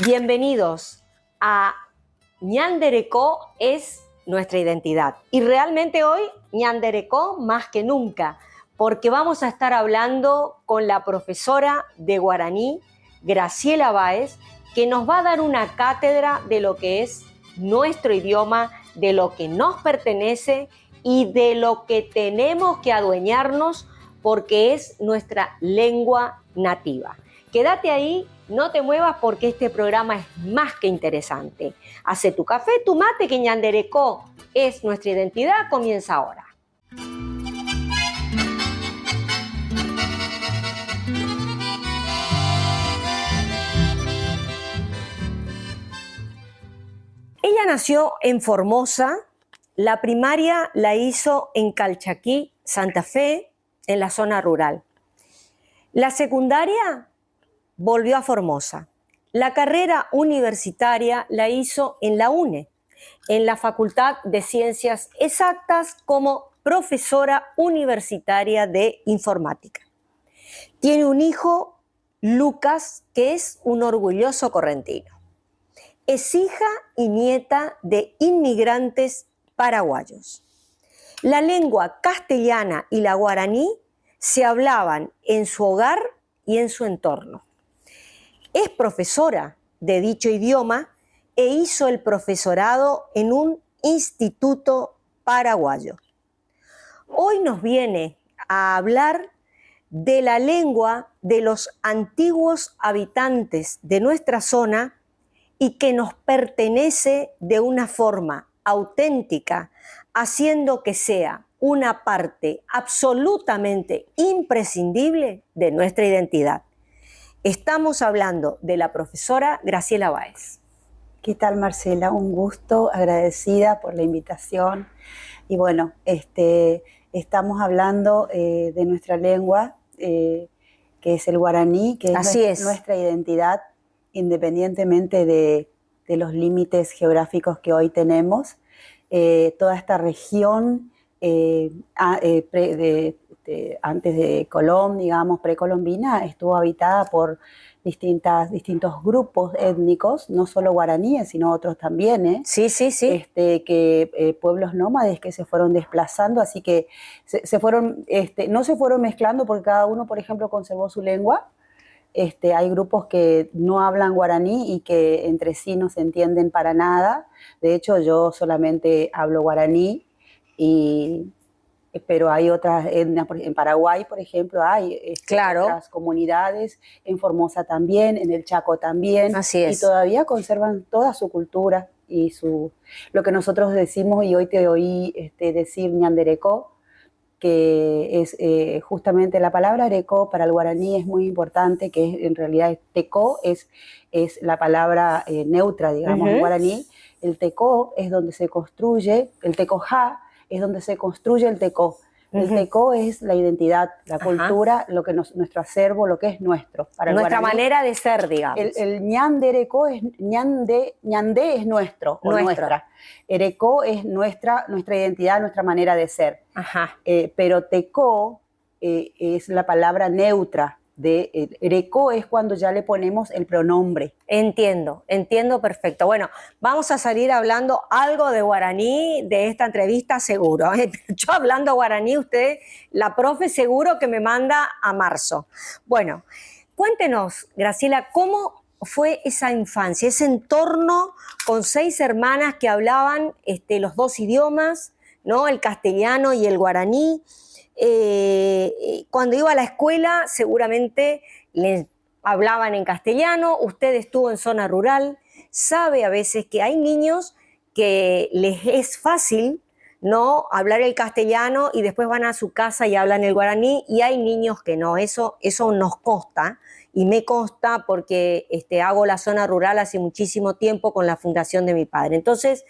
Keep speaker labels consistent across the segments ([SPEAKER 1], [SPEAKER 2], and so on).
[SPEAKER 1] Bienvenidos a Ñanderecó es nuestra identidad. Y realmente hoy Ñanderecó más que nunca, porque vamos a estar hablando con la profesora de guaraní, Graciela Báez, que nos va a dar una cátedra de lo que es nuestro idioma, de lo que nos pertenece y de lo que tenemos que adueñarnos porque es nuestra lengua nativa. Quédate ahí, no te muevas porque este programa es más que interesante. Hace tu café, tu mate, que Ñanderecó es nuestra identidad, comienza ahora. Ella nació en Formosa, la primaria la hizo en Calchaquí, Santa Fe, en la zona rural. La secundaria volvió a Formosa. La carrera universitaria la hizo en la UNE, en la Facultad de Ciencias Exactas como profesora universitaria de informática. Tiene un hijo, Lucas, que es un orgulloso correntino. Es hija y nieta de inmigrantes paraguayos. La lengua castellana y la guaraní se hablaban en su hogar y en su entorno. Es profesora de dicho idioma e hizo el profesorado en un instituto paraguayo. Hoy nos viene a hablar de la lengua de los antiguos habitantes de nuestra zona y que nos pertenece de una forma auténtica, haciendo que sea una parte absolutamente imprescindible de nuestra identidad. Estamos hablando de la profesora Graciela Báez.
[SPEAKER 2] ¿Qué tal, Marcela? Un gusto, agradecida por la invitación. Y bueno, estamos hablando de nuestra lengua, que es el guaraní, que es nuestra identidad, independientemente de los límites geográficos que hoy tenemos. Toda esta región, antes de Colón, digamos, precolombina, estuvo habitada por distintos grupos étnicos, no solo guaraníes, sino otros también,
[SPEAKER 1] Sí.
[SPEAKER 2] Pueblos nómades que se fueron desplazando, así que no se fueron mezclando porque cada uno, por ejemplo, conservó su lengua. Hay grupos que no hablan guaraní y que entre sí no se entienden para nada. De hecho, yo solamente hablo guaraní, pero hay otras, en Paraguay, por ejemplo, hay otras comunidades, en Formosa también, en el Chaco también.
[SPEAKER 1] Así es.
[SPEAKER 2] Y todavía conservan toda su cultura y lo que nosotros decimos, y hoy te oí decir Ñanderecó, que es justamente la palabra arecó para el guaraní es muy importante, que en realidad tecó es la palabra neutra, digamos, en guaraní. El tecó es donde se construye, el tecojá es donde se construye el tecó. El tecó es la identidad, la cultura, lo que nuestro acervo, lo que es nuestro. Para
[SPEAKER 1] nuestra manera de ser, digamos.
[SPEAKER 2] El ñanderecó es ñandé es nuestro o nuestra. Erecó es nuestra identidad, nuestra manera de ser. Pero tecó es la palabra neutra. Erecó es cuando ya le ponemos el pronombre.
[SPEAKER 1] Entiendo perfecto. Bueno, vamos a salir hablando algo de guaraní de esta entrevista seguro. Yo hablando guaraní, usted, la profe, seguro que me manda a marzo. Bueno, cuéntenos, Graciela, ¿cómo fue esa infancia, ese entorno con 6 hermanas que hablaban los 2 idiomas, ¿no? El castellano y el guaraní? Cuando iba a la escuela seguramente les hablaban en castellano, usted estuvo en zona rural, sabe a veces que hay niños que les es fácil, no hablar el castellano y después van a su casa y hablan el guaraní, y hay niños que no, eso nos consta y me consta porque hago la zona rural hace muchísimo tiempo con la fundación de mi padre. Entonces,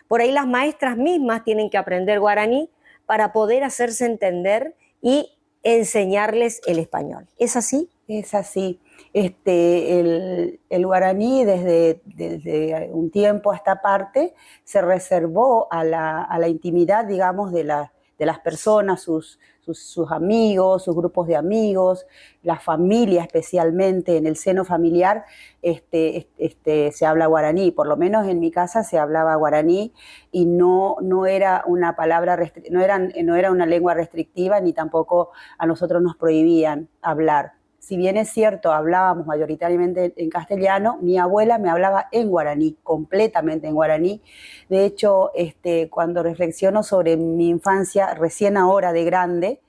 [SPEAKER 1] por ahí las maestras mismas tienen que aprender guaraní para poder hacerse entender y enseñarles el español. ¿Es así?
[SPEAKER 2] Es así. El guaraní desde un tiempo a esta parte se reservó a la intimidad, digamos, de las personas, sus amigos, sus grupos de amigos, la familia especialmente, en el seno familiar se habla guaraní, por lo menos en mi casa se hablaba guaraní y no era una palabra, no era una lengua restrictiva ni tampoco a nosotros nos prohibían hablar. Si bien es cierto, hablábamos mayoritariamente en castellano, mi abuela me hablaba en guaraní, completamente en guaraní. De hecho, cuando reflexiono sobre mi infancia, recién ahora de grande,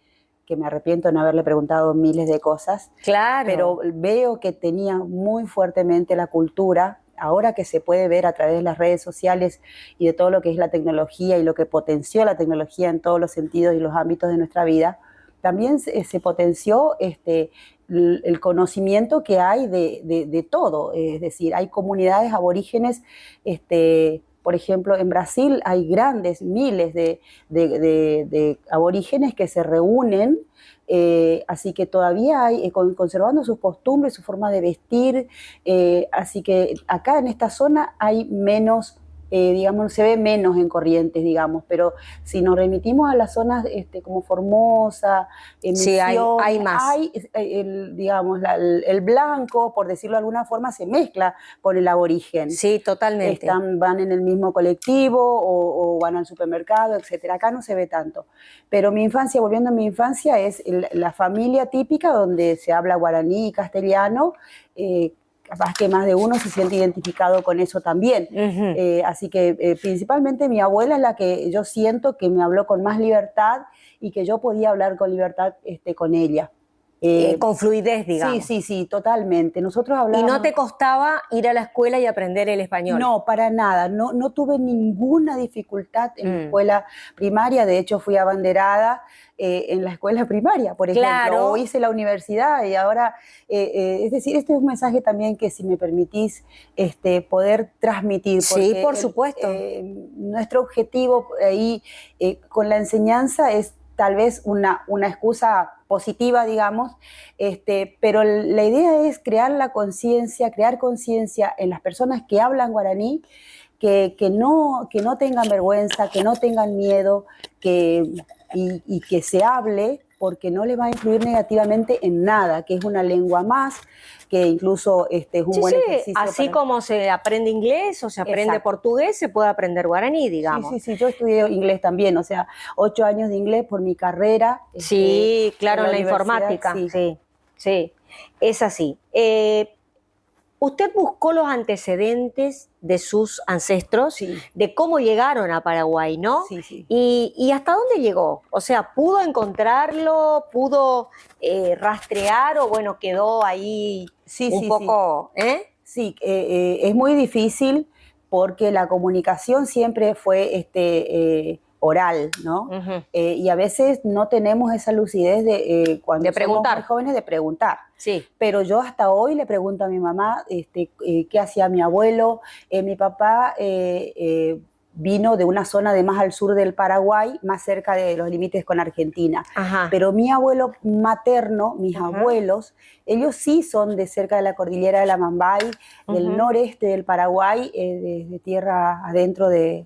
[SPEAKER 2] que me arrepiento de no haberle preguntado miles de cosas,
[SPEAKER 1] claro,
[SPEAKER 2] pero veo que tenía muy fuertemente la cultura, ahora que se puede ver a través de las redes sociales y de todo lo que es la tecnología y lo que potenció la tecnología en todos los sentidos y los ámbitos de nuestra vida, también se potenció el conocimiento que hay de todo, es decir, hay comunidades aborígenes, por ejemplo, en Brasil hay grandes miles de aborígenes que se reúnen, así que todavía hay, conservando sus costumbres, su forma de vestir, así que acá en esta zona hay menos, digamos, se ve menos en Corrientes, digamos, pero si nos remitimos a las zonas como Formosa,
[SPEAKER 1] sí, hay más.
[SPEAKER 2] Digamos, el blanco, por decirlo de alguna forma, se mezcla con el aborigen.
[SPEAKER 1] Sí, totalmente.
[SPEAKER 2] Van en el mismo colectivo o van al supermercado, etcétera. Acá no se ve tanto. Pero mi infancia, volviendo a mi infancia, es la familia típica donde se habla guaraní y castellano, capaz que más de uno se siente identificado con eso también. Así que principalmente mi abuela es la que yo siento que me habló con más libertad y que yo podía hablar con libertad con ella.
[SPEAKER 1] Con fluidez, digamos.
[SPEAKER 2] Sí, totalmente. Nosotros hablábamos...
[SPEAKER 1] ¿Y no te costaba ir a la escuela y aprender el español?
[SPEAKER 2] No, para nada. No tuve ninguna dificultad en la escuela primaria. De hecho, fui abanderada en la escuela primaria, por ejemplo.
[SPEAKER 1] Claro.
[SPEAKER 2] O hice la universidad y ahora... es decir, este es un mensaje también que, si me permitís, poder transmitir.
[SPEAKER 1] Sí, por supuesto.
[SPEAKER 2] Nuestro objetivo ahí con la enseñanza es tal vez una excusa positiva, digamos, pero la idea es crear conciencia en las personas que hablan guaraní, que no tengan vergüenza, que no tengan miedo, y que se hable, porque no les va a influir negativamente en nada, que es una lengua más, que incluso es un buen ejercicio.
[SPEAKER 1] Así como se aprende inglés o se aprende portugués, se puede aprender guaraní, digamos.
[SPEAKER 2] Sí, yo estudié inglés también, o sea, 8 años de inglés por mi carrera.
[SPEAKER 1] Sí, claro, en la informática. Sí, es así. Usted buscó los antecedentes de sus ancestros, de cómo llegaron a Paraguay, ¿no?
[SPEAKER 2] Sí.
[SPEAKER 1] ¿Y hasta dónde llegó? O sea, ¿pudo encontrarlo? ¿Pudo rastrear? ¿O bueno, quedó ahí un poco?
[SPEAKER 2] Sí, es muy difícil porque la comunicación siempre fue oral, ¿no? Y a veces no tenemos esa lucidez cuando somos muy jóvenes de preguntar.
[SPEAKER 1] Sí.
[SPEAKER 2] Pero yo hasta hoy le pregunto a mi mamá qué hacía mi abuelo. Mi papá vino de una zona de más al sur del Paraguay, más cerca de los límites con Argentina. Pero mi abuelo materno, mis abuelos, ellos sí son de cerca de la cordillera de la Mambay, del noreste del Paraguay, de tierra adentro de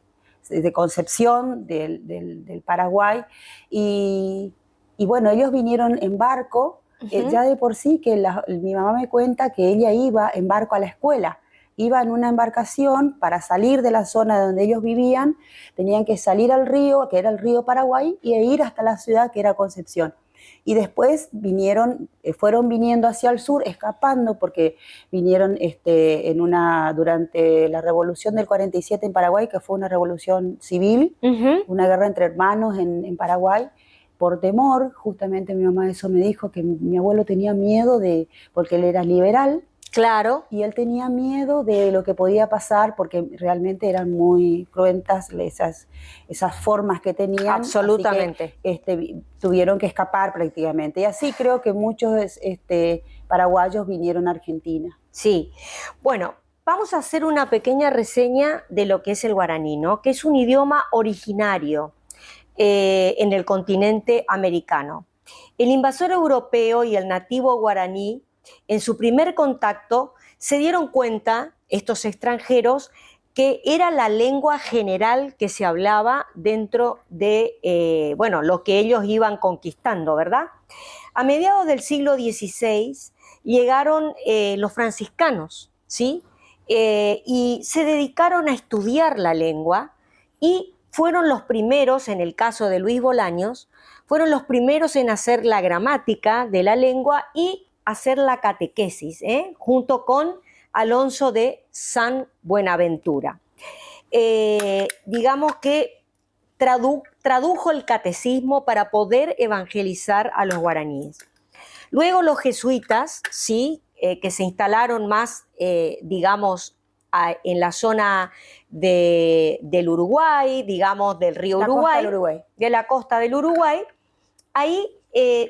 [SPEAKER 2] Concepción, del Paraguay, y bueno, ellos vinieron en barco, ya de por sí que mi mamá me cuenta que ella iba en barco a la escuela, iba en una embarcación para salir de la zona donde ellos vivían, tenían que salir al río, que era el río Paraguay, e ir hasta la ciudad que era Concepción. Y después fueron viniendo hacia el sur, escapando, porque vinieron durante la revolución del 47 en Paraguay, que fue una revolución civil, una guerra entre hermanos en Paraguay, por temor. Justamente mi mamá eso me dijo, que mi abuelo tenía miedo porque él era liberal,
[SPEAKER 1] Claro,
[SPEAKER 2] y él tenía miedo de lo que podía pasar porque realmente eran muy cruentas esas formas que tenían,
[SPEAKER 1] absolutamente.
[SPEAKER 2] así que tuvieron que escapar prácticamente. Y así creo que muchos paraguayos vinieron a Argentina.
[SPEAKER 1] Sí. Bueno, vamos a hacer una pequeña reseña de lo que es el guaraní, ¿no? Que es un idioma originario en el continente americano. El invasor europeo y el nativo guaraní, en su primer contacto, se dieron cuenta, estos extranjeros, que era la lengua general que se hablaba dentro de, bueno, lo que ellos iban conquistando, ¿verdad? A mediados del siglo XVI llegaron los franciscanos, ¿sí? Y se dedicaron a estudiar la lengua y fueron los primeros, en el caso de Luis Bolaños, fueron los primeros en hacer la gramática de la lengua y hacer la catequesis, junto con Alonso de San Buenaventura. Digamos que tradujo el catecismo para poder evangelizar a los guaraníes. Luego los jesuitas, sí, que se instalaron más, digamos, en la zona del Uruguay, digamos, del río Uruguay, de la costa del Uruguay, ahí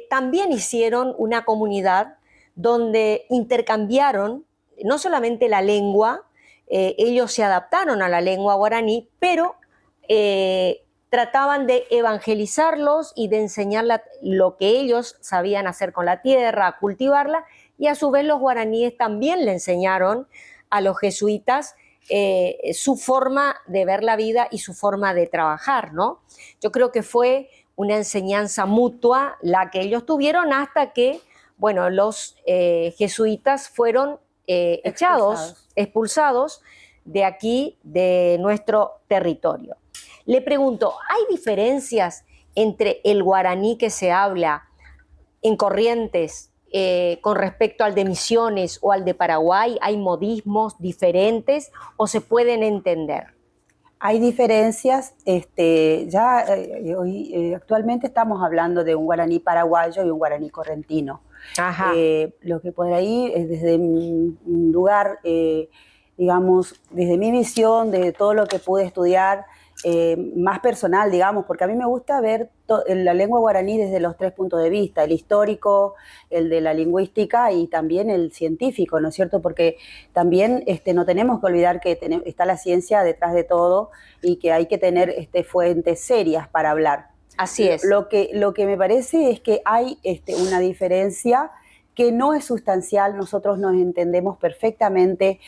[SPEAKER 1] también hicieron una comunidad donde intercambiaron no solamente la lengua, ellos se adaptaron a la lengua guaraní, pero trataban de evangelizarlos y de enseñar lo que ellos sabían hacer con la tierra, cultivarla, y a su vez los guaraníes también le enseñaron a los jesuitas su forma de ver la vida y su forma de trabajar, ¿no? Yo creo que fue una enseñanza mutua la que ellos tuvieron hasta que, bueno, los jesuitas fueron expulsados de aquí, de nuestro territorio. Le pregunto, ¿hay diferencias entre el guaraní que se habla en Corrientes con respecto al de Misiones o al de Paraguay? ¿Hay modismos diferentes o se pueden entender?
[SPEAKER 2] Hay diferencias, actualmente estamos hablando de un guaraní paraguayo y un guaraní correntino.
[SPEAKER 1] Ajá.
[SPEAKER 2] Lo que por ahí, desde un lugar, digamos, desde mi visión, de todo lo que pude estudiar, más personal, digamos, porque a mí me gusta ver la lengua guaraní desde los 3 puntos de vista, el histórico, el de la lingüística y también el científico, ¿no es cierto? Porque también no tenemos que olvidar que está la ciencia detrás de todo y que hay que tener fuentes serias para hablar.
[SPEAKER 1] Así es.
[SPEAKER 2] Lo que me parece es que hay una diferencia que no es sustancial. Nosotros nos entendemos perfectamente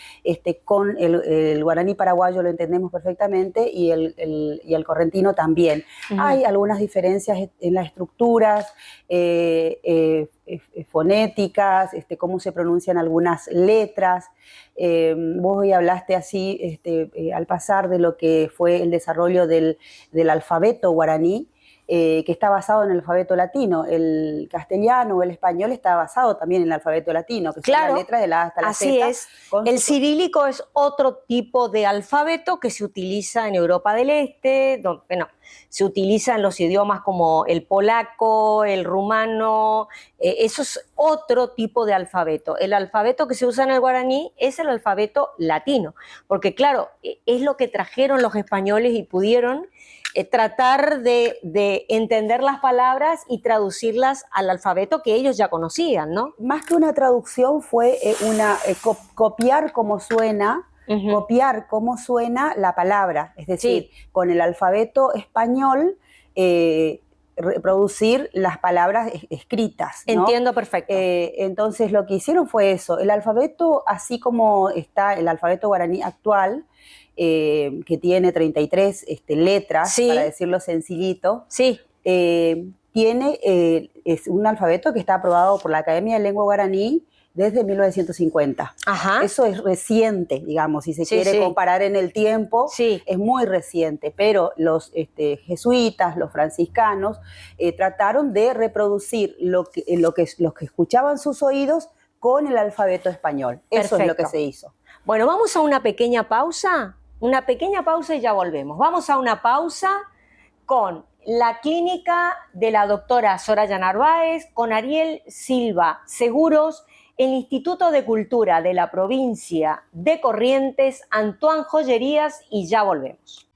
[SPEAKER 2] con el guaraní paraguayo, lo entendemos perfectamente, y el correntino también. Hay algunas diferencias en las estructuras fonéticas, cómo se pronuncian algunas letras. Vos hoy hablaste así al pasar de lo que fue el desarrollo del alfabeto guaraní, que está basado en el alfabeto latino. El castellano o el español está basado también en el alfabeto latino, que
[SPEAKER 1] claro,
[SPEAKER 2] son las letras de la A hasta la Z.
[SPEAKER 1] Así es. El cirílico es otro tipo de alfabeto que se utiliza en Europa del Este, bueno, se utiliza en los idiomas como el polaco, el rumano, eso es otro tipo de alfabeto. El alfabeto que se usa en el guaraní es el alfabeto latino, porque claro, es lo que trajeron los españoles y pudieron tratar de entender las palabras y traducirlas al alfabeto que ellos ya conocían, ¿no?
[SPEAKER 2] Más que una traducción fue copiar cómo suena, copiar cómo suena la palabra, es decir, con el alfabeto español reproducir las palabras escritas, ¿no?
[SPEAKER 1] Entiendo perfecto.
[SPEAKER 2] Entonces lo que hicieron fue eso, el alfabeto, así como está el alfabeto guaraní actual, que tiene 33 letras, para decirlo sencillito, es un alfabeto que está aprobado por la Academia de Lengua Guaraní desde 1950. Ajá. Eso es reciente, digamos, si se quiere comparar en el tiempo, es muy reciente, pero los jesuitas, los franciscanos, trataron de reproducir los que escuchaban sus oídos con el alfabeto español. Eso es lo que se hizo.
[SPEAKER 1] Bueno, vamos a una pequeña pausa y ya volvemos. Vamos a una pausa con la clínica de la doctora Soraya Narváez, con Ariel Silva Seguros, el Instituto de Cultura de la provincia de Corrientes, Antoine Joyerías, y ya volvemos.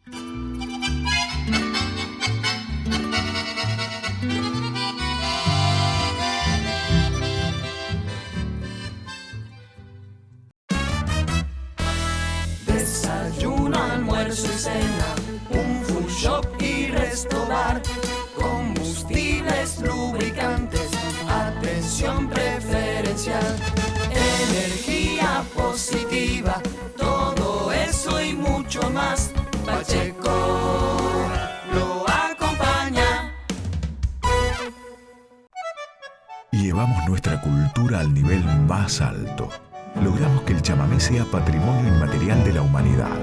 [SPEAKER 3] Desayuno, almuerzo y cena, un food shop y restobar, combustibles, lubricantes, atención preferencial, energía positiva, todo eso y mucho más. Pacheco lo acompaña.
[SPEAKER 4] Llevamos nuestra cultura al nivel más alto. Logramos que el chamamé sea patrimonio inmaterial de la humanidad.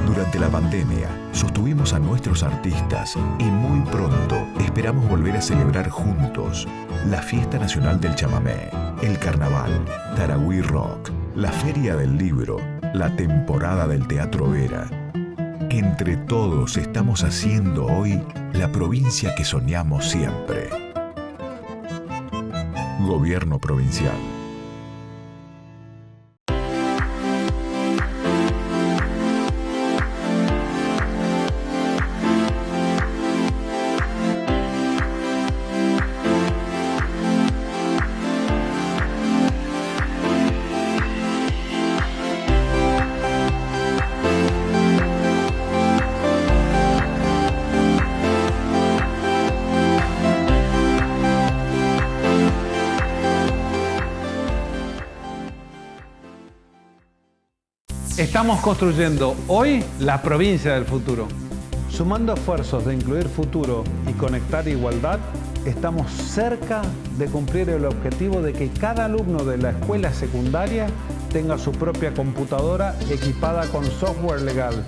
[SPEAKER 4] Durante la pandemia, sostuvimos a nuestros artistas y muy pronto esperamos volver a celebrar juntos la Fiesta Nacional del Chamamé, el Carnaval, Tarahui Rock, la Feria del Libro, la temporada del Teatro Vera. Entre todos estamos haciendo hoy la provincia que soñamos siempre. Gobierno Provincial.
[SPEAKER 5] Estamos construyendo hoy la provincia del futuro. Sumando esfuerzos de incluir futuro y conectar igualdad, estamos cerca de cumplir el objetivo de que cada alumno de la escuela secundaria tenga su propia computadora equipada con software legal.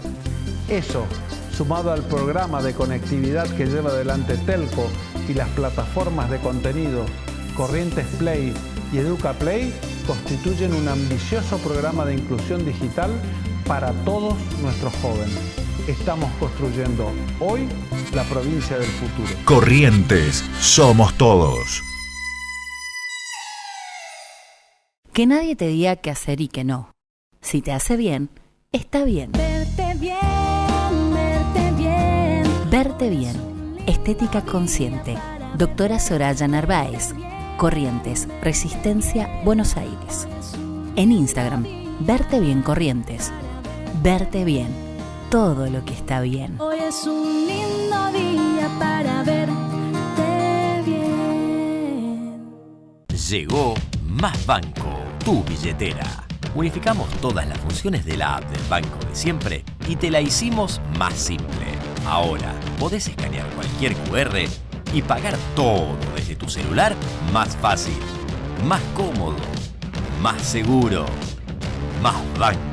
[SPEAKER 5] Eso, sumado al programa de conectividad que lleva adelante Telco y las plataformas de contenido Corrientes Play y Educa Play, constituyen un ambicioso programa de inclusión digital para todos nuestros jóvenes. Estamos construyendo hoy la provincia del futuro.
[SPEAKER 4] Corrientes, somos todos.
[SPEAKER 6] Que nadie te diga qué hacer y qué no. Si te hace bien, está bien.
[SPEAKER 7] Verte bien, verte bien.
[SPEAKER 6] Verte bien. Estética consciente. Doctora Soraya Narváez. Corrientes, Resistencia, Buenos Aires. En Instagram, Verte Bien Corrientes. Verte bien. Todo lo que está bien.
[SPEAKER 7] Hoy es un lindo día para verte bien.
[SPEAKER 8] Llegó Más Banco, tu billetera. Unificamos todas las funciones de la app del banco de siempre y te la hicimos más simple. Ahora podés escanear cualquier QR y pagar todo desde tu celular más fácil, más cómodo, más seguro, Más Banco.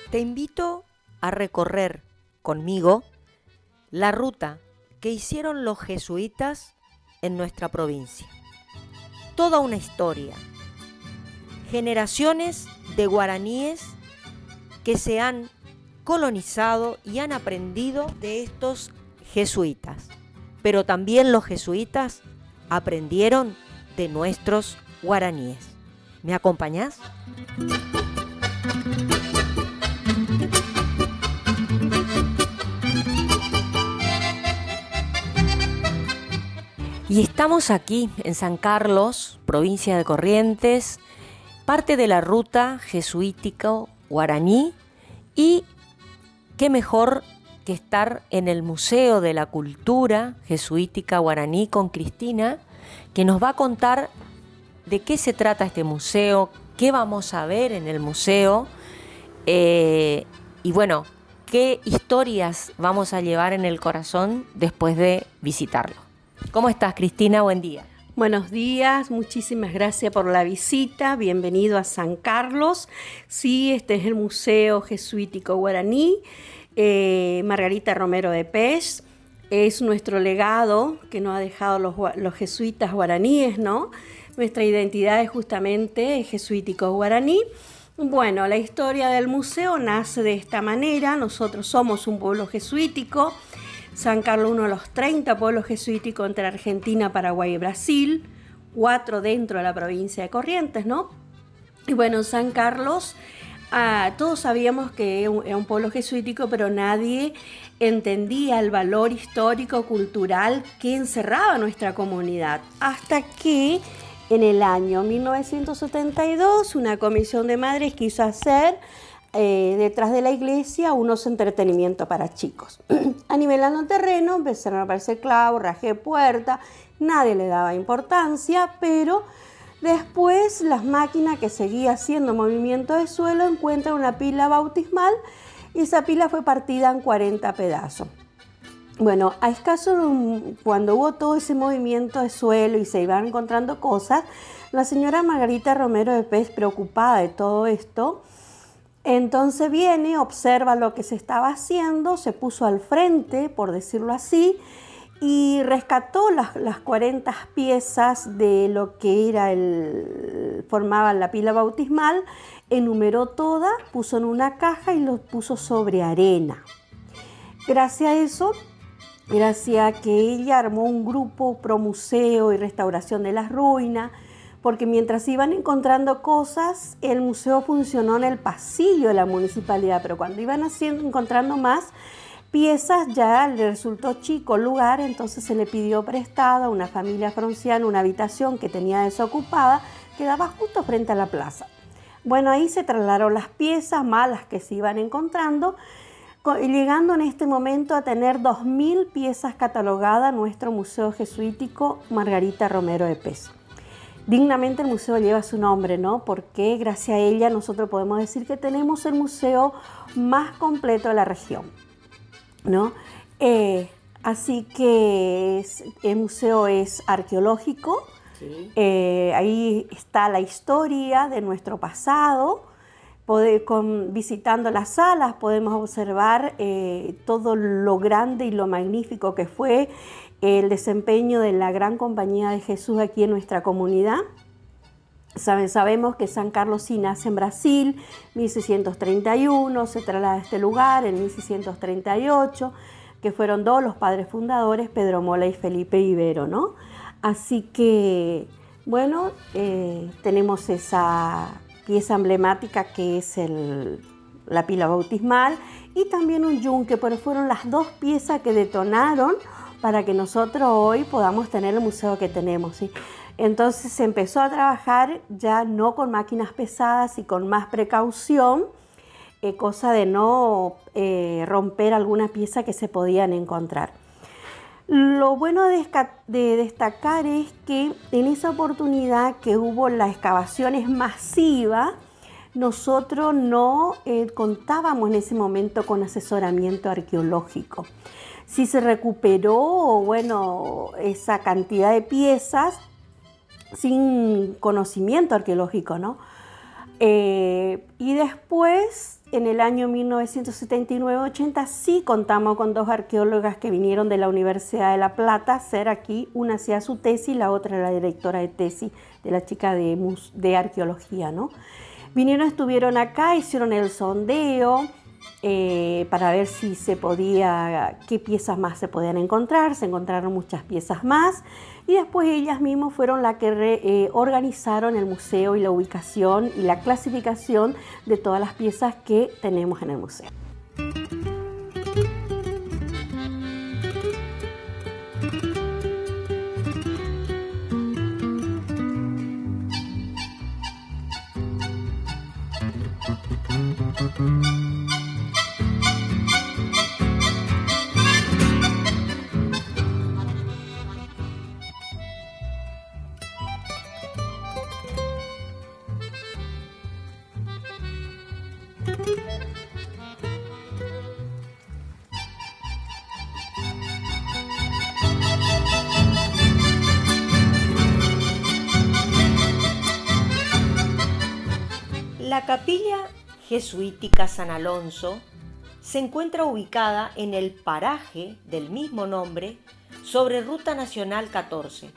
[SPEAKER 1] Te invito a recorrer conmigo la ruta que hicieron los jesuitas en nuestra provincia. Toda una historia, generaciones de guaraníes que se han colonizado y han aprendido de estos jesuitas, pero también los jesuitas aprendieron de nuestros guaraníes. ¿Me acompañás? Estamos aquí en San Carlos, provincia de Corrientes, parte de la ruta jesuítico-guaraní, y qué mejor que estar en el Museo de la Cultura Jesuítica Guaraní con Cristina, que nos va a contar de qué se trata este museo, qué vamos a ver en el museo y bueno, qué historias vamos a llevar en el corazón después de visitarlo. ¿Cómo estás, Cristina? Buen día.
[SPEAKER 9] Buenos días, muchísimas gracias por la visita, bienvenido a San Carlos. Sí, este es el Museo Jesuítico Guaraní, Margarita Romero de Pes, es nuestro legado que nos ha dejado los jesuitas guaraníes, ¿no? Nuestra identidad es justamente jesuítico guaraní. Bueno, la historia del museo nace de esta manera. Nosotros somos un pueblo jesuítico. San Carlos, uno de los 30 pueblos jesuíticos entre Argentina, Paraguay y Brasil, 4 dentro de la provincia de Corrientes, ¿no? Y bueno, San Carlos, todos sabíamos que era un pueblo jesuítico, pero nadie entendía el valor histórico, cultural que encerraba nuestra comunidad. Hasta que en el año 1972 una comisión de madres quiso hacer detrás de la iglesia unos entretenimientos para chicos. Anivelando el terreno, empezaron a aparecer clavos, rajé puerta, nadie le daba importancia, pero después las máquinas que seguían haciendo movimiento de suelo encuentran una pila bautismal y esa pila fue partida en 40 pedazos. Bueno, a escaso cuando hubo todo ese movimiento de suelo y se iban encontrando cosas, la señora Margarita Romero de Pes, preocupada de todo esto, entonces viene, observa lo que se estaba haciendo, se puso al frente, por decirlo así, y rescató las 40 piezas de lo que era formaban la pila bautismal, enumeró todas, puso en una caja y lo puso sobre arena. Gracias a eso, gracias a que ella armó un grupo pro museo y restauración de las ruinas, porque mientras iban encontrando cosas, el museo funcionó en el pasillo de la municipalidad, pero cuando iban encontrando más piezas ya le resultó chico el lugar, entonces se le pidió prestada a una familia fronciana una habitación que tenía desocupada, que daba justo frente a la plaza. Bueno, ahí se trasladaron las piezas malas que se iban encontrando, llegando en este momento a tener 2.000 piezas catalogadas en nuestro Museo Jesuítico Margarita Romero de Pes. Dignamente el museo lleva su nombre, ¿no? Porque gracias a ella nosotros podemos decir que tenemos el museo más completo de la región, ¿no? Así que el museo es arqueológico, sí. Ahí está la historia de nuestro pasado. Visitando las salas podemos observar todo lo grande y lo magnífico que fue el desempeño de la Gran Compañía de Jesús aquí en nuestra comunidad. Sabemos que San Carlos sí nace en Brasil, 1631, se traslada a este lugar en 1638, que fueron dos los padres fundadores, Pedro Mola y Felipe Ibero, ¿no? Así que, bueno, tenemos esa pieza emblemática que es la pila bautismal y también un yunque, pero fueron las dos piezas que detonaron para que nosotros hoy podamos tener el museo que tenemos, ¿sí? Entonces se empezó a trabajar ya no con máquinas pesadas y con más precaución, cosa de no romper alguna pieza que se podían encontrar. Lo bueno de destacar es que en esa oportunidad que hubo las excavaciones masivas, nosotros no contábamos en ese momento con asesoramiento arqueológico. Sí se recuperó, bueno, esa cantidad de piezas sin conocimiento arqueológico, ¿no? Y después, en el año 1979-80, sí contamos con dos arqueólogas que vinieron de la Universidad de La Plata a hacer aquí. Una hacía su tesis, la otra era la directora de tesis de la chica de arqueología, ¿no? Vinieron, estuvieron acá, hicieron el sondeo para ver si se podía, qué piezas más se podían encontrar. Se encontraron muchas piezas más y después ellas mismas fueron las que organizaron el museo y la ubicación y la clasificación de todas las piezas que tenemos en el museo.
[SPEAKER 1] La capilla jesuítica San Alonso se encuentra ubicada en el paraje del mismo nombre sobre Ruta Nacional 14,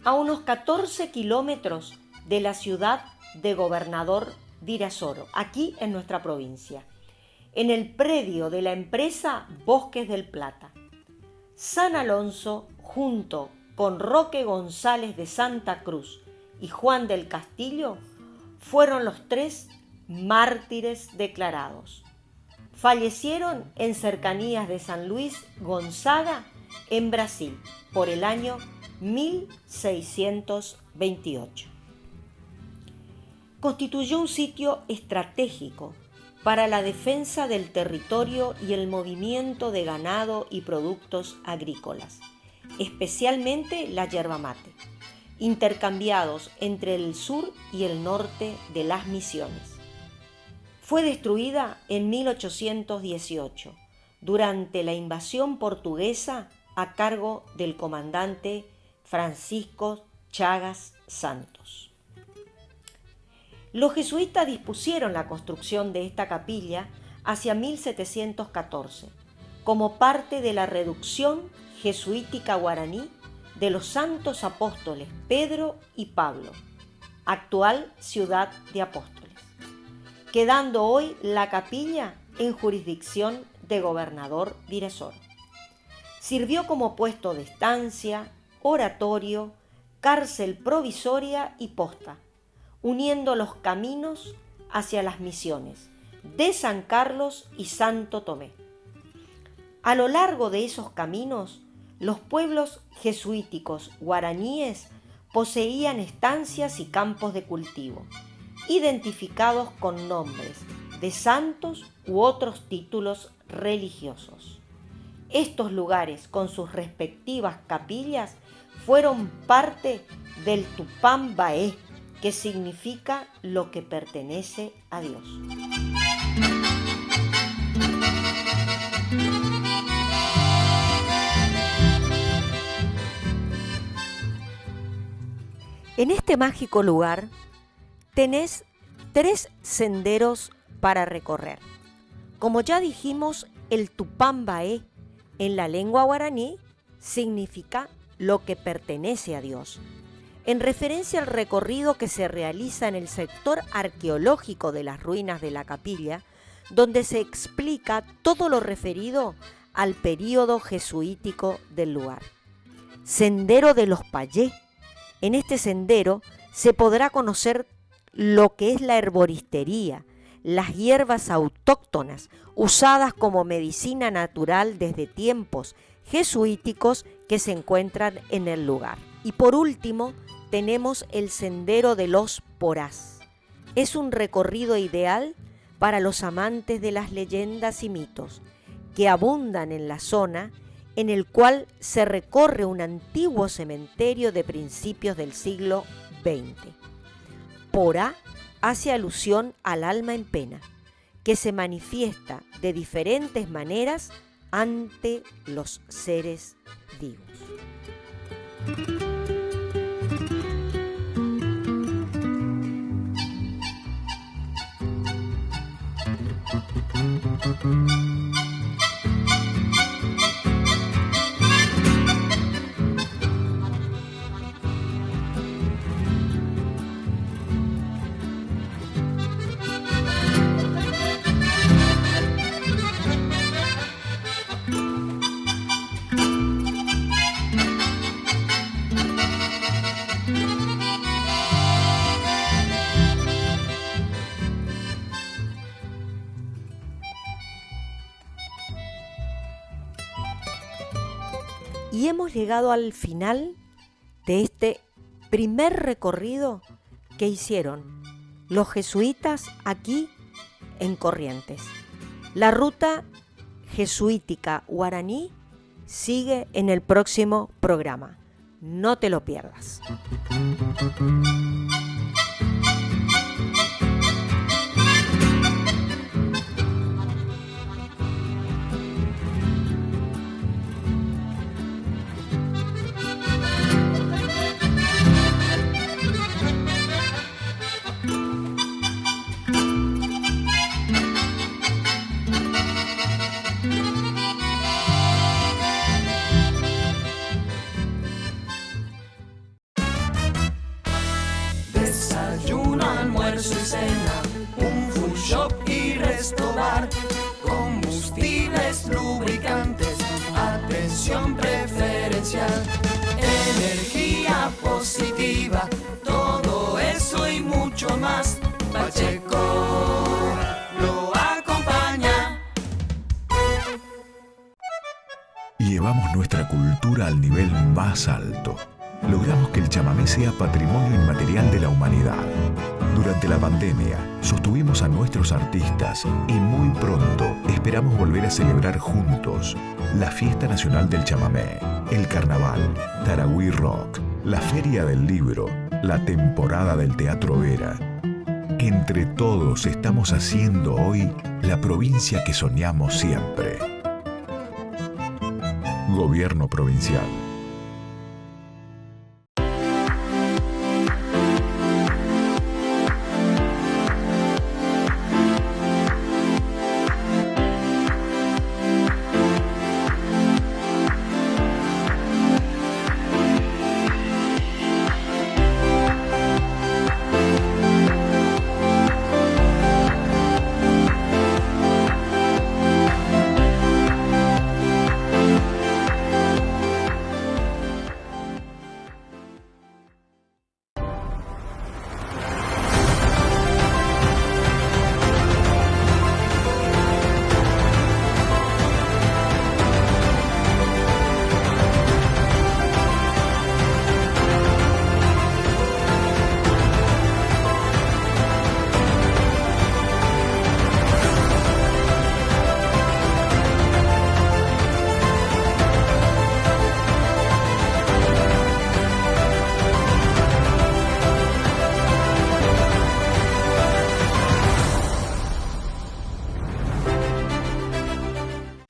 [SPEAKER 1] a unos 14 kilómetros de la ciudad de Gobernador Virasoro, aquí en nuestra provincia, en el predio de la empresa Bosques del Plata. San Alonso, junto con Roque González de Santa Cruz y Juan del Castillo, fueron los 3 mártires declarados. Fallecieron en cercanías de San Luis Gonzaga, en Brasil, por el año 1628. Constituyó un sitio estratégico para la defensa del territorio y el movimiento de ganado y productos agrícolas, especialmente la yerba mate, intercambiados entre el sur y el norte de las Misiones. Fue destruida en 1818, durante la invasión portuguesa a cargo del comandante Francisco Chagas Santos. Los jesuitas dispusieron la construcción de esta capilla hacia 1714, como parte de la reducción jesuítica guaraní de los santos apóstoles Pedro y Pablo, actual ciudad de Apóstoles, quedando hoy la capilla en jurisdicción de Gobernador Virasoro. Sirvió como puesto de estancia, oratorio, cárcel provisoria y posta, uniendo los caminos hacia las misiones de San Carlos y Santo Tomé. A lo largo de esos caminos, los pueblos jesuíticos guaraníes poseían estancias y campos de cultivo, identificados con nombres de santos u otros títulos religiosos. Estos lugares, con sus respectivas capillas, fueron parte del Tupambaé, que significa lo que pertenece a Dios. En este mágico lugar tenés 3 senderos para recorrer. Como ya dijimos, el Tupambaé en la lengua guaraní significa lo que pertenece a Dios, en referencia al recorrido que se realiza en el sector arqueológico de las ruinas de la capilla, donde se explica todo lo referido al período jesuítico del lugar. Sendero de los Payés. En este sendero se podrá conocer lo que es la herboristería, las hierbas autóctonas usadas como medicina natural desde tiempos jesuíticos que se encuentran en el lugar. Y por último, tenemos el Sendero de los Porás. Es un recorrido ideal para los amantes de las leyendas y mitos que abundan en la zona, en el cual se recorre un antiguo cementerio de principios del siglo XX. Porá hace alusión al alma en pena, que se manifiesta de diferentes maneras ante los seres vivos. Y hemos llegado al final de este primer recorrido que hicieron los jesuitas aquí en Corrientes. La ruta jesuítica guaraní sigue en el próximo programa. No te lo pierdas.
[SPEAKER 3] Desayuno, almuerzo y cena, un food shop y resto bar, combustibles, lubricantes, atención preferencial, energía positiva, todo eso y mucho más. Pacheco lo acompaña.
[SPEAKER 4] Llevamos nuestra cultura al nivel más alto. Logramos que el chamamé sea patrimonio inmaterial de la humanidad. Durante la pandemia, sostuvimos a nuestros artistas y muy pronto esperamos volver a celebrar juntos la Fiesta Nacional del Chamamé, el Carnaval, Tarahui Rock, la Feria del Libro, la temporada del Teatro Vera. Entre todos estamos haciendo hoy la provincia que soñamos siempre. Gobierno Provincial.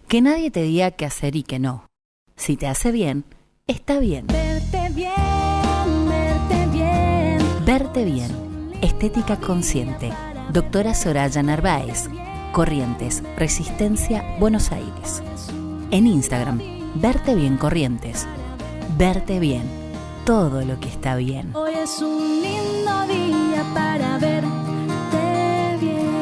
[SPEAKER 6] Que nadie te diga qué hacer y qué no. Si te hace bien, está bien.
[SPEAKER 7] Verte bien, verte bien.
[SPEAKER 6] Verte bien. Estética consciente. Doctora Soraya Narváez. Corrientes, Resistencia, Buenos Aires. En Instagram, Verte Bien Corrientes. Verte bien. Todo lo que está bien.
[SPEAKER 7] Hoy es un lindo día para verte bien.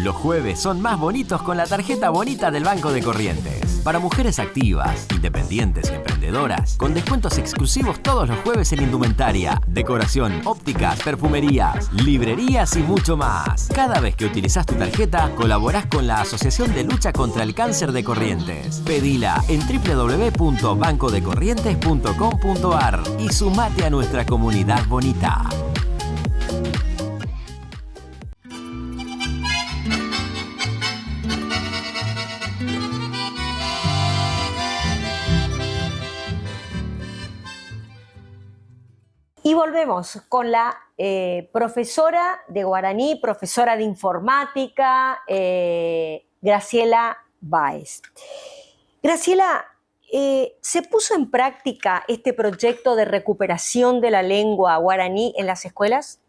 [SPEAKER 8] Los jueves son más bonitos con la tarjeta bonita del Banco de Corrientes. Para mujeres activas, independientes y emprendedoras, con descuentos exclusivos todos los jueves en indumentaria, decoración, ópticas, perfumerías, librerías y mucho más. Cada vez que utilizás tu tarjeta, colaborás con la Asociación de Lucha contra el Cáncer de Corrientes. Pedila en www.bancodecorrientes.com.ar y sumate a nuestra comunidad bonita.
[SPEAKER 1] Y volvemos con la profesora de guaraní, profesora de informática, Graciela Báez. Graciela, ¿se puso en práctica este proyecto de recuperación de la lengua guaraní en las escuelas?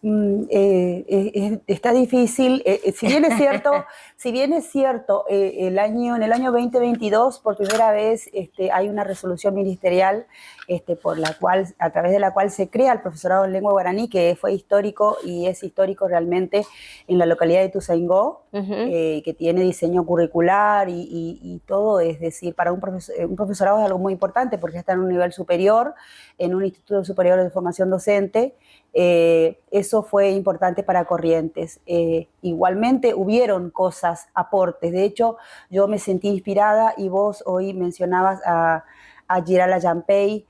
[SPEAKER 2] Está difícil. Si bien es cierto, en el año 2022 por primera vez hay una resolución ministerial a través de la cual se crea el profesorado en lengua guaraní, que fue histórico y es histórico realmente en la localidad de Ituzaingó, que tiene diseño curricular y todo. Es decir, para un profesorado es algo muy importante porque está en un nivel superior, en un instituto superior de formación docente. Eso fue importante para Corrientes. Igualmente hubieron cosas, aportes. De hecho, yo me sentí inspirada y vos hoy mencionabas a Girala Yampey,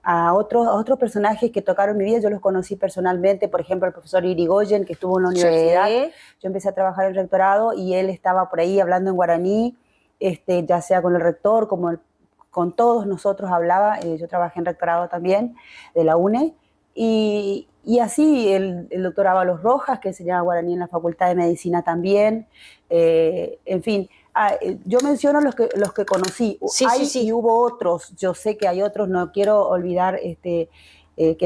[SPEAKER 2] a otros personajes que tocaron mi vida. Yo los conocí personalmente, por ejemplo, el profesor Irigoyen, que estuvo en la universidad.
[SPEAKER 1] Sí.
[SPEAKER 2] Yo empecé a trabajar en el rectorado y él estaba por ahí hablando en guaraní, ya sea con el rector, como con todos nosotros hablaba. Yo trabajé en rectorado también de la UNE. Y así el doctor Ábalos Rojas, que enseñaba guaraní en la Facultad de Medicina también. En fin, yo menciono los que conocí. Sí. Y hubo otros, yo sé que hay otros, no quiero olvidar que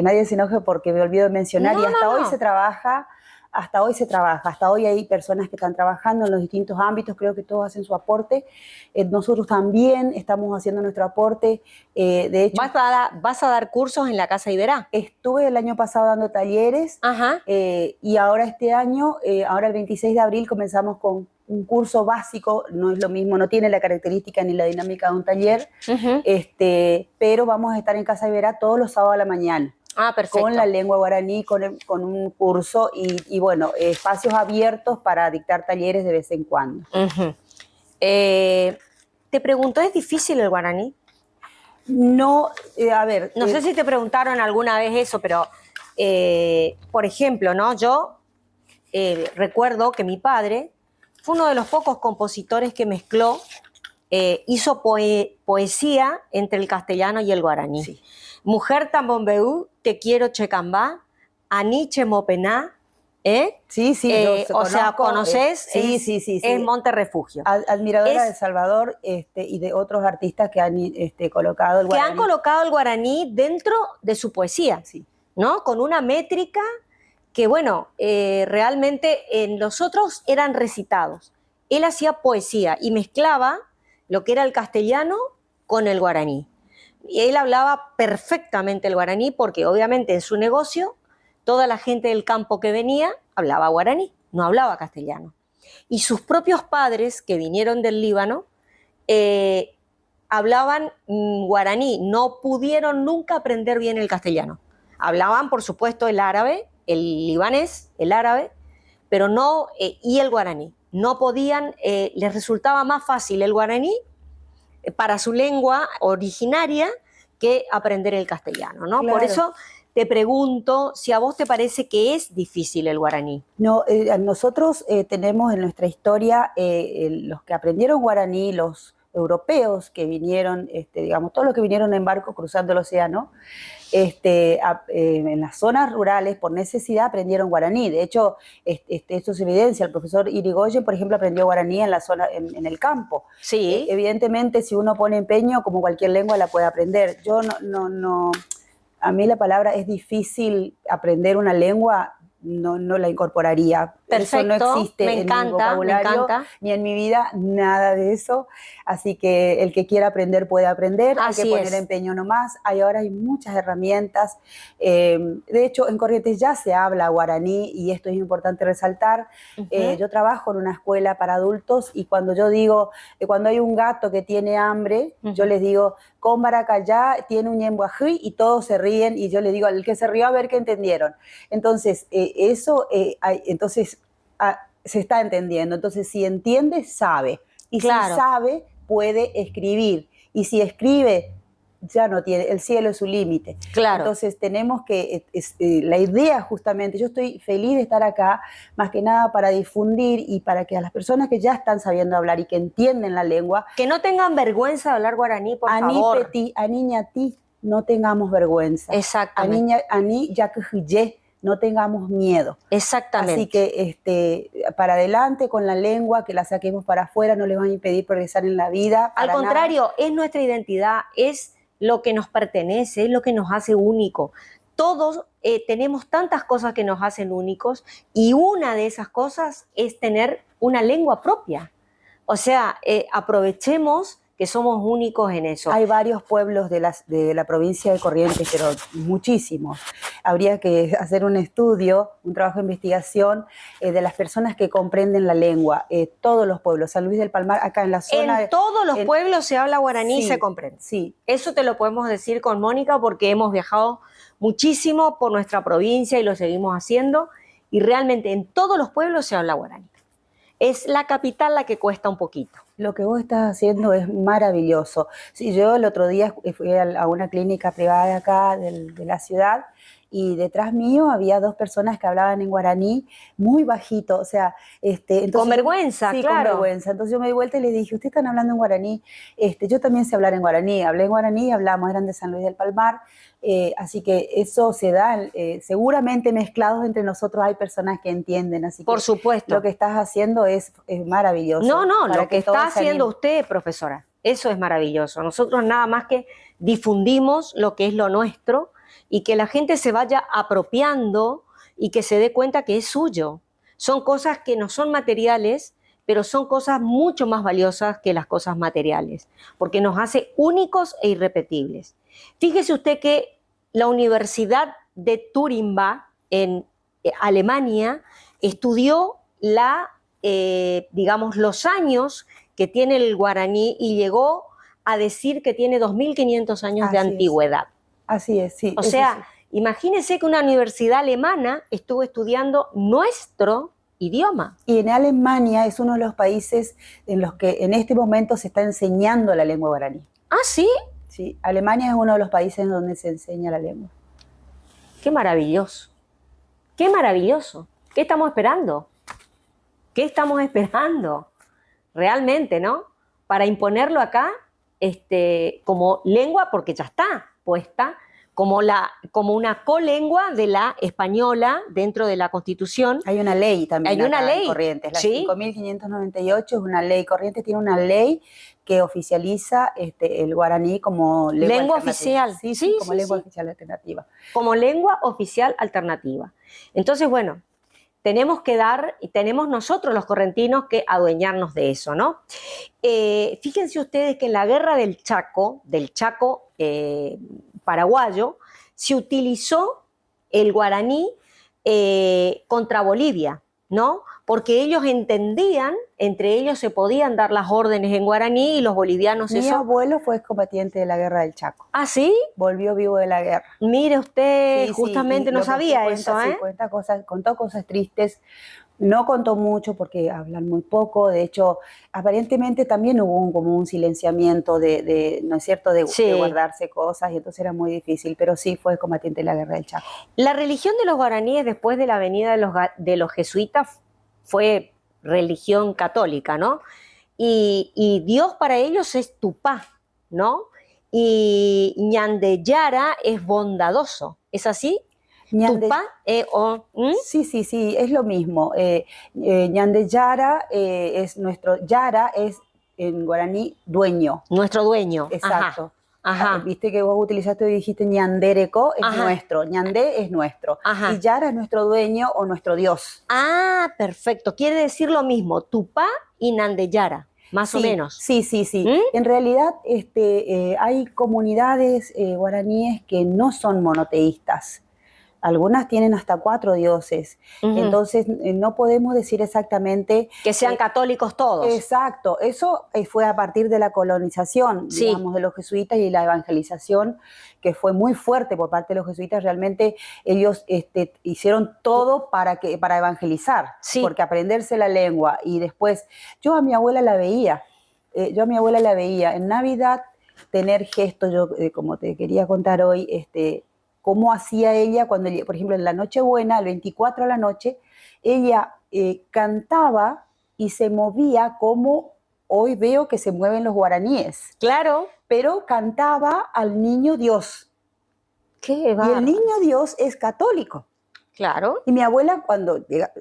[SPEAKER 2] nadie se enoje porque me olvido de mencionar. Y hasta hoy se trabaja, hasta hoy hay personas que están trabajando en los distintos ámbitos, creo que todos hacen su aporte. Nosotros también estamos haciendo nuestro aporte. De hecho,
[SPEAKER 1] ¿Vas a dar cursos en la Casa Iberá?
[SPEAKER 2] Estuve el año pasado dando talleres. Y ahora este año, ahora el 26 de abril comenzamos con un curso básico. No es lo mismo, no tiene la característica ni la dinámica de un taller, pero vamos a estar en Casa Iberá todos los sábados a la mañana.
[SPEAKER 1] Perfecto.
[SPEAKER 2] Con la lengua guaraní, con un curso y bueno, espacios abiertos para dictar talleres de vez en cuando.
[SPEAKER 1] Te pregunto, ¿es difícil el guaraní?
[SPEAKER 2] No, a ver.
[SPEAKER 1] No sé si te preguntaron alguna vez eso, pero, por ejemplo, ¿no? Yo recuerdo que mi padre fue uno de los pocos compositores que mezcló, hizo poesía entre el castellano y el guaraní. Sí. Mujer tambombeú, te quiero checambá, aniche mopená,
[SPEAKER 2] Sí,
[SPEAKER 1] o sea, ¿conoces?
[SPEAKER 2] Sí.
[SPEAKER 1] Es Monte Refugio.
[SPEAKER 2] Admiradora de Salvador y de otros artistas que han colocado el guaraní.
[SPEAKER 1] Que han colocado el guaraní dentro de su poesía, ¿no? Con una métrica que, bueno, realmente los otros eran recitados. Él hacía poesía y mezclaba lo que era el castellano con el guaraní. Y él hablaba perfectamente el guaraní porque, obviamente, en su negocio toda la gente del campo que venía hablaba guaraní, no hablaba castellano. Y sus propios padres, que vinieron del Líbano, hablaban guaraní, no pudieron nunca aprender bien el castellano. Hablaban, por supuesto, el árabe, el libanés, el árabe, pero no, y el guaraní. No podían, les resultaba más fácil el guaraní para su lengua originaria que aprender el castellano, ¿no?
[SPEAKER 2] Claro.
[SPEAKER 1] Por eso te pregunto si a vos te parece que es difícil el guaraní.
[SPEAKER 2] No, nosotros tenemos en nuestra historia los que aprendieron guaraní, los europeos que vinieron, digamos, todos los que vinieron en barco cruzando el océano, en las zonas rurales por necesidad aprendieron guaraní. De hecho, esto se evidencia. El profesor Irigoyen, por ejemplo, aprendió guaraní en la zona, en el campo.
[SPEAKER 1] Sí.
[SPEAKER 2] Evidentemente, si uno pone empeño, como cualquier lengua la puede aprender. Yo no, a mí la palabra es difícil aprender una lengua. No la incorporaría.
[SPEAKER 1] Perfecto,
[SPEAKER 2] eso no existe en mi vocabulario ni en mi vida, nada de eso. Así que el que quiera aprender puede aprender,
[SPEAKER 1] Así
[SPEAKER 2] hay que poner empeño nomás. Ahora hay muchas herramientas. De hecho, en Corrientes ya se habla guaraní y esto es importante resaltar. Yo trabajo en una escuela para adultos y cuando yo digo, cuando hay un gato que tiene hambre, yo les digo, Combaracayá tiene un ñembuají y todos se ríen y yo les digo, al que se rió a ver qué entendieron. Entonces, se está entendiendo. Entonces, si entiende, sabe. Y
[SPEAKER 1] claro.
[SPEAKER 2] Si sabe, puede escribir. Y si escribe, ya no tiene, el cielo es su límite.
[SPEAKER 1] Claro.
[SPEAKER 2] Entonces, tenemos que, la idea justamente, yo estoy feliz de estar acá, más que nada para difundir y para que a las personas que ya están sabiendo hablar y que entienden la lengua,
[SPEAKER 1] que no tengan vergüenza de hablar guaraní, por favor.
[SPEAKER 2] A niña ti, no tengamos vergüenza.
[SPEAKER 1] Exactamente.
[SPEAKER 2] A niña yakuye, no tengamos miedo.
[SPEAKER 1] Exactamente.
[SPEAKER 2] Así que para adelante con la lengua, que la saquemos para afuera, no les van a impedir progresar en la vida.
[SPEAKER 1] Al contrario, es nuestra identidad, es lo que nos pertenece, es lo que nos hace único. Todos tenemos tantas cosas que nos hacen únicos y una de esas cosas es tener una lengua propia. O sea, aprovechemos que somos únicos en eso.
[SPEAKER 2] Hay varios pueblos de la provincia de Corrientes, pero muchísimos. Habría que hacer un estudio, un trabajo de investigación de las personas que comprenden la lengua. Todos los pueblos, San Luis del Palmar, acá en la zona...
[SPEAKER 1] En todos los pueblos se habla guaraní y se comprende.
[SPEAKER 2] Sí.
[SPEAKER 1] Eso te lo podemos decir con Mónica porque hemos viajado muchísimo por nuestra provincia y lo seguimos haciendo. Y realmente en todos los pueblos se habla guaraní. Es la capital la que cuesta un poquito.
[SPEAKER 2] Lo que vos estás haciendo es maravilloso. Sí, yo el otro día fui a una clínica privada de acá, de la ciudad, y detrás mío había 2 personas que hablaban en guaraní muy bajito, o sea... entonces,
[SPEAKER 1] con vergüenza,
[SPEAKER 2] sí,
[SPEAKER 1] claro.
[SPEAKER 2] Con vergüenza. Entonces yo me di vuelta y les dije, ¿ustedes están hablando en guaraní? Yo también sé hablar en guaraní. Hablé en guaraní y hablamos, eran de San Luis del Palmar. Así que eso se da, seguramente mezclados entre nosotros hay personas que entienden. Así que
[SPEAKER 1] por supuesto.
[SPEAKER 2] Lo que estás haciendo es maravilloso.
[SPEAKER 1] No, lo que está
[SPEAKER 2] todos se
[SPEAKER 1] haciendo
[SPEAKER 2] animen.
[SPEAKER 1] usted, profesora, eso es maravilloso. Nosotros nada más que difundimos lo que es lo nuestro y que la gente se vaya apropiando y que se dé cuenta que es suyo. Son cosas que no son materiales, pero son cosas mucho más valiosas que las cosas materiales, porque nos hace únicos e irrepetibles. Fíjese usted que la Universidad de Turinga, en Alemania, estudió los años que tiene el guaraní y llegó a decir que tiene 2.500 años de antigüedad.
[SPEAKER 2] Así es, sí.
[SPEAKER 1] O sea, imagínense que una universidad alemana estuvo estudiando nuestro idioma.
[SPEAKER 2] Y en Alemania es uno de los países en los que en este momento se está enseñando la lengua guaraní.
[SPEAKER 1] ¿Ah, sí?
[SPEAKER 2] Sí, Alemania es uno de los países en donde se enseña la lengua.
[SPEAKER 1] ¡Qué maravilloso! ¡Qué maravilloso! ¿Qué estamos esperando? ¿Qué estamos esperando? Realmente, ¿no? Para imponerlo acá como lengua, porque ya está puesta, como una colengua de la española dentro de la Constitución.
[SPEAKER 2] Hay una ley también.
[SPEAKER 1] Hay una ley.
[SPEAKER 2] En Corrientes, la
[SPEAKER 1] ¿Sí?
[SPEAKER 2] 5.598 es una ley. Corrientes tiene una ley que oficializa el guaraní como
[SPEAKER 1] lengua oficial.
[SPEAKER 2] Sí, como lengua oficial alternativa.
[SPEAKER 1] Como lengua oficial alternativa. Entonces, bueno, tenemos nosotros los correntinos que adueñarnos de eso, ¿no? Fíjense ustedes que en la guerra del Chaco paraguayo, se utilizó el guaraní contra Bolivia, ¿no? Porque ellos entendían, entre ellos se podían dar las órdenes en guaraní y los bolivianos
[SPEAKER 2] Mi abuelo fue combatiente de la guerra del Chaco.
[SPEAKER 1] ¿Ah, sí?
[SPEAKER 2] Volvió vivo de la guerra.
[SPEAKER 1] Mire usted,
[SPEAKER 2] Sí,
[SPEAKER 1] justamente no sabía eso, ¿eh?
[SPEAKER 2] Sí, contó cosas tristes. No contó mucho porque hablan muy poco. De hecho, aparentemente también hubo como un silenciamiento ¿no es cierto?, de guardarse cosas, y entonces era muy difícil. Pero sí fue combatiente de la guerra del Chaco.
[SPEAKER 1] La religión de los guaraníes después de la venida de los jesuitas fue religión católica, ¿no? Y Dios para ellos es Tupá, ¿no? Y Ñandeyara es bondadoso, ¿es así? ¿Tupá?
[SPEAKER 2] Sí, es lo mismo. Ñandeyara es Yara es en guaraní dueño.
[SPEAKER 1] Nuestro dueño.
[SPEAKER 2] Exacto.
[SPEAKER 1] Ajá.
[SPEAKER 2] Viste que vos utilizaste y dijiste ñandereco, es nuestro, ñandé es nuestro.
[SPEAKER 1] Ajá.
[SPEAKER 2] Y Yara es nuestro dueño o nuestro Dios.
[SPEAKER 1] Ah, perfecto. Quiere decir lo mismo, Tupá y Ñandeyara, más o menos.
[SPEAKER 2] Sí. En realidad hay comunidades guaraníes que no son monoteístas. Algunas tienen hasta 4 dioses. Entonces no podemos decir exactamente...
[SPEAKER 1] Que sean católicos todos.
[SPEAKER 2] Exacto. Eso fue a partir de la colonización, digamos, de los jesuitas y la evangelización, que fue muy fuerte por parte de los jesuitas. Realmente ellos hicieron todo para evangelizar, porque aprenderse la lengua. Y después, yo a mi abuela la veía. En Navidad tener gestos, yo como te quería contar hoy, cómo hacía ella cuando, por ejemplo, en la Nochebuena, el 24 a la noche, ella cantaba y se movía como hoy veo que se mueven los guaraníes.
[SPEAKER 1] Claro.
[SPEAKER 2] Pero cantaba al niño Dios.
[SPEAKER 1] ¡Qué
[SPEAKER 2] bárbaro! Y el niño Dios es católico.
[SPEAKER 1] Claro.
[SPEAKER 2] Y mi abuela, cuando llega,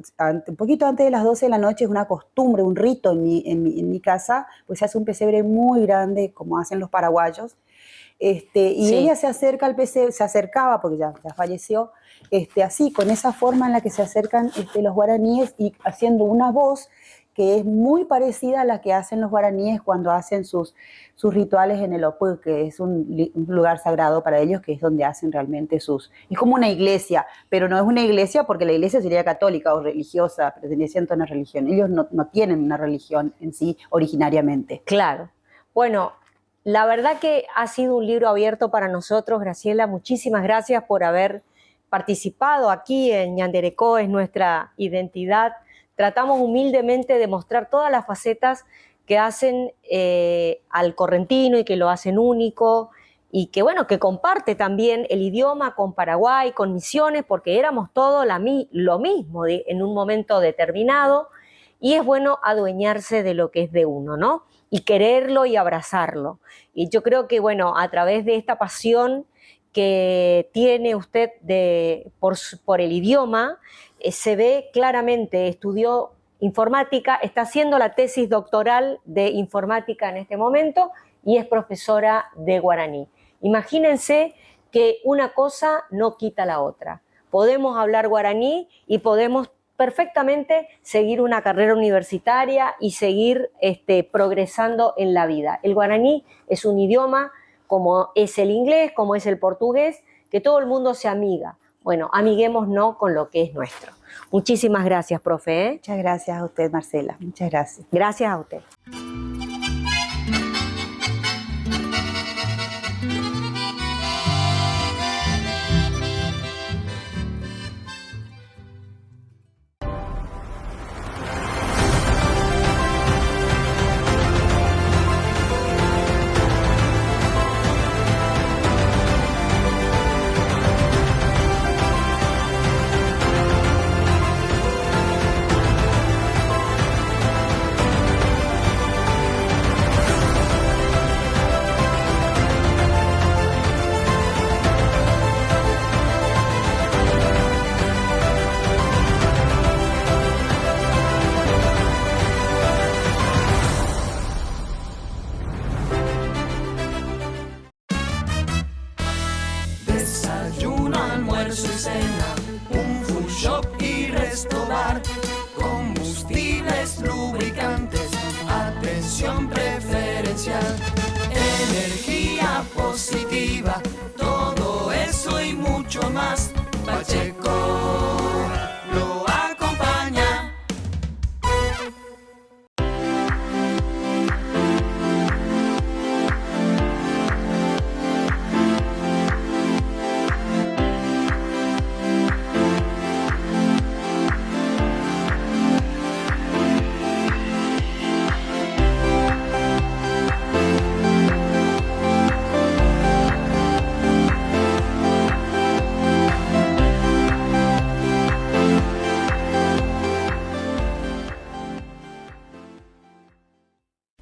[SPEAKER 2] un poquito antes de las 12 de la noche, es una costumbre, un rito en mi casa, pues se hace un pesebre muy grande, como hacen los paraguayos. Y
[SPEAKER 1] Sí.
[SPEAKER 2] ella se acerca al pesebre, se acercaba, porque ya falleció, así, con esa forma en la que se acercan los guaraníes y haciendo una voz que es muy parecida a la que hacen los guaraníes cuando hacen sus rituales en el Opú, que es un lugar sagrado para ellos, que es donde hacen realmente es como una iglesia, pero no es una iglesia porque la iglesia sería católica o religiosa, perteneciente a una religión. Ellos no tienen una religión en sí originariamente.
[SPEAKER 1] Claro. Bueno, la verdad que ha sido un libro abierto para nosotros, Graciela. Muchísimas gracias por haber participado aquí en Ñanderecó, es nuestra identidad. Tratamos humildemente de mostrar todas las facetas que hacen al correntino y que lo hacen único y que, bueno, que comparte también el idioma con Paraguay, con Misiones, porque éramos todos lo mismo en un momento determinado, y es bueno adueñarse de lo que es de uno, ¿no? Y quererlo y abrazarlo. Y yo creo que, bueno, a través de esta pasión que tiene usted por el idioma, se ve claramente, estudió informática, está haciendo la tesis doctoral de informática en este momento y es profesora de guaraní. Imagínense que una cosa no quita la otra. Podemos hablar guaraní y podemos perfectamente seguir una carrera universitaria y seguir progresando en la vida. El guaraní es un idioma como es el inglés, como es el portugués, que todo el mundo se amiga. Bueno, amiguémonos con lo que es nuestro. Muchísimas gracias, profe.
[SPEAKER 2] Muchas gracias a usted, Marcela. Muchas gracias.
[SPEAKER 1] Gracias a usted.
[SPEAKER 3] Desayuno, almuerzo y cena, un food shop y resto bar, combustibles, lubricantes, atención preferencial, energía positiva, todo eso y mucho más. Pacheco lo acompaña.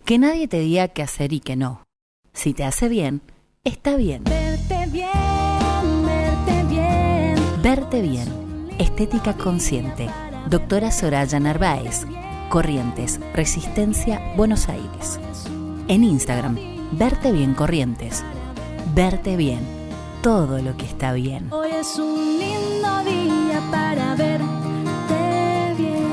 [SPEAKER 6] Que nadie te diga qué hacer y qué no. Si te hace bien, está bien.
[SPEAKER 7] Verte bien, verte bien.
[SPEAKER 6] Verte bien. Estética consciente. Doctora Soraya Narváez. Corrientes, Resistencia, Buenos Aires. En Instagram, Verte Bien Corrientes. Verte bien. Todo lo que está bien.
[SPEAKER 7] Hoy es un lindo día para verte bien.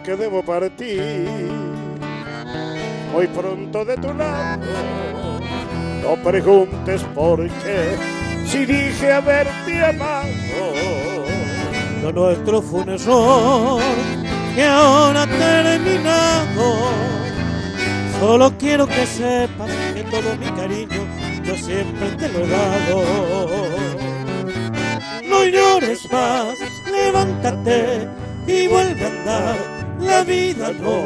[SPEAKER 10] que debo partir muy pronto de tu lado. No preguntes por qué, si dije haberte amado.
[SPEAKER 11] Lo nuestro fue un error que ahora ha terminado. Solo quiero que sepas que todo mi cariño yo siempre te lo he dado. No llores más, levántate y vuelve a andar. La vida no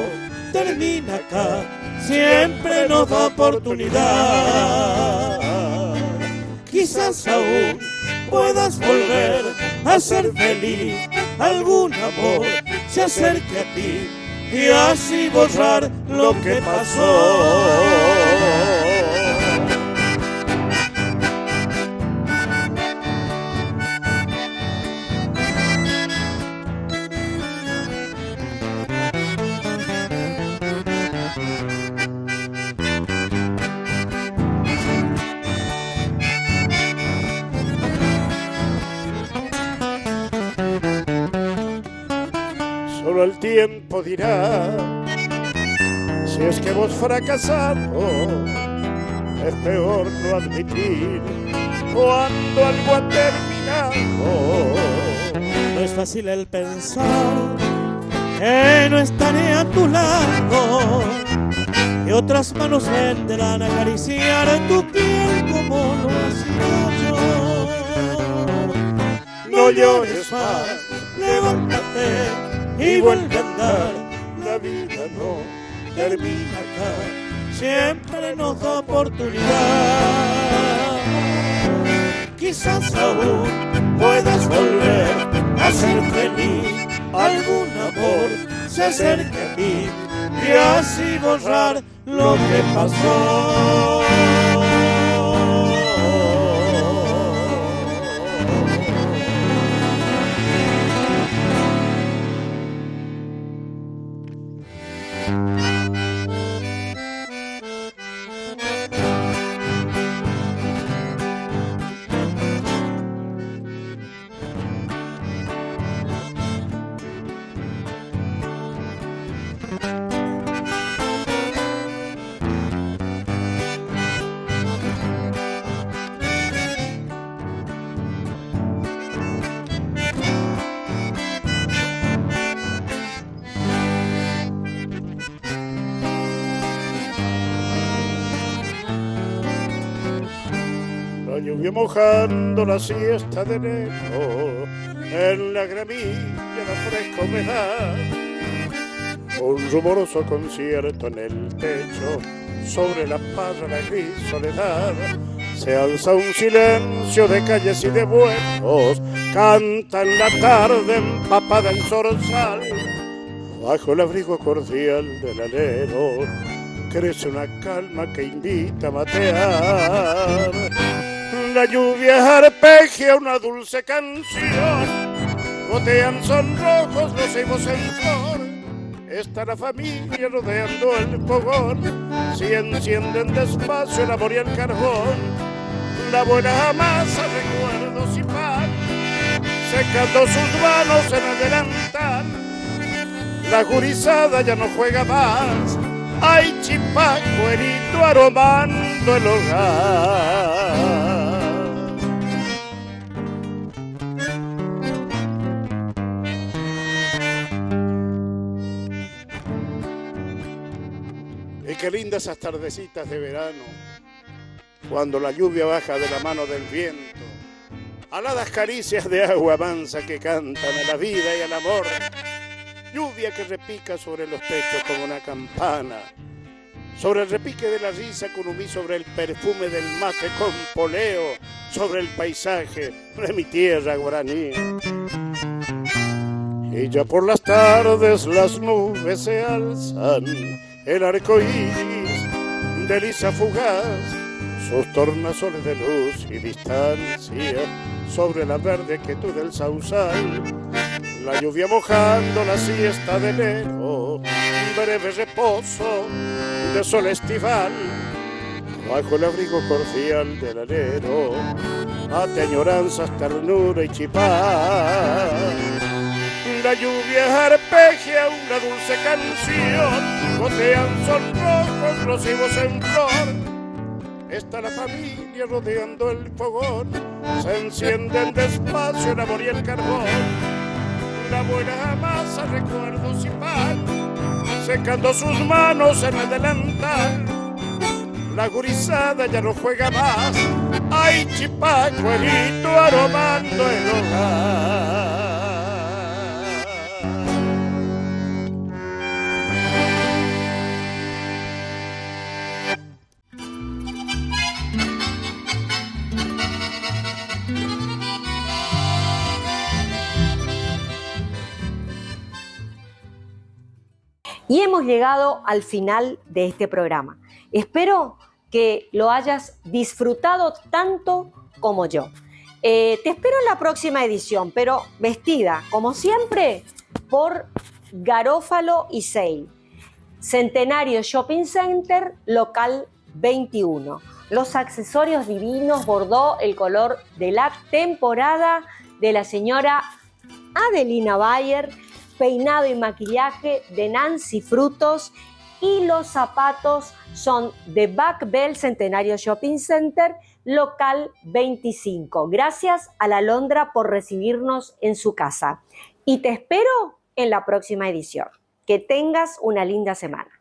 [SPEAKER 11] termina acá, siempre nos da oportunidad. Quizás aún puedas volver a ser feliz, algún amor se acerque a ti y así borrar lo que pasó.
[SPEAKER 10] Solo el tiempo dirá si es que hemos fracasado. Es peor no admitir cuando algo ha terminado.
[SPEAKER 11] No es fácil el pensar que no estaré a tu lado, que otras manos vendrán a acariciar tu piel como lo hacía yo. No llores más, levántate y vuelve a andar. La vida no termina acá, siempre nos da oportunidad. Quizás aún puedas volver a ser feliz, algún amor se acerque a ti y así borrar lo que pasó.
[SPEAKER 10] Lluvia mojando la siesta de enero, en la gramilla la fresca humedad. Un rumoroso concierto en el techo, sobre la parra la gris soledad. Se alza un silencio de calles y de vuelos, canta en la tarde empapada en zorzal. Bajo el abrigo cordial del alero, crece una calma que invita a matear. La lluvia arpegia una dulce canción, gotean sonrojos los cebos en flor. Está la familia rodeando el fogón, si encienden despacio el amor y el carbón. La buena amasa recuerdos y pan, secando sus manos en el delantal. La gurizada ya no juega más, hay chipaco herito aromando el hogar. Y qué lindas esas tardecitas de verano, cuando la lluvia baja de la mano del viento, aladas caricias de agua mansa que cantan a la vida y al amor. Lluvia que repica sobre los techos como una campana, sobre el repique de la risa con humí, sobre el perfume del mate con poleo, sobre el paisaje de mi tierra guaraní. Y ya por las tardes las nubes se alzan, el arco iris de lisa fugaz, sus tornasoles de luz y distancia sobre la verde quietud del sausal. La lluvia mojando la siesta de enero, breve reposo de sol estival. Bajo el abrigo cordial del alero, ate añoranzas, ternura y chipá. La lluvia arpejea una dulce canción, gotean son rojos rocíos en flor. Está la familia rodeando el fogón, se encienden despacio el amor y el carbón. La buena masa, recuerdos y pan, secando sus manos en el delantal. La gurizada ya no juega más, hay chipachuelito aromando el hogar.
[SPEAKER 1] Y hemos llegado al final de este programa. Espero que lo hayas disfrutado tanto como yo. Te espero en la próxima edición, pero vestida, como siempre, por Garófalo y Sale. Centenario Shopping Center, local 21. Los accesorios divinos, bordó el color de la temporada de la señora Adelina Bayer, peinado y maquillaje de Nancy Frutos, y los zapatos son de Back Bell Centenario Shopping Center, local 25. Gracias a la Alondra por recibirnos en su casa. Y te espero en la próxima edición. Que tengas una linda semana.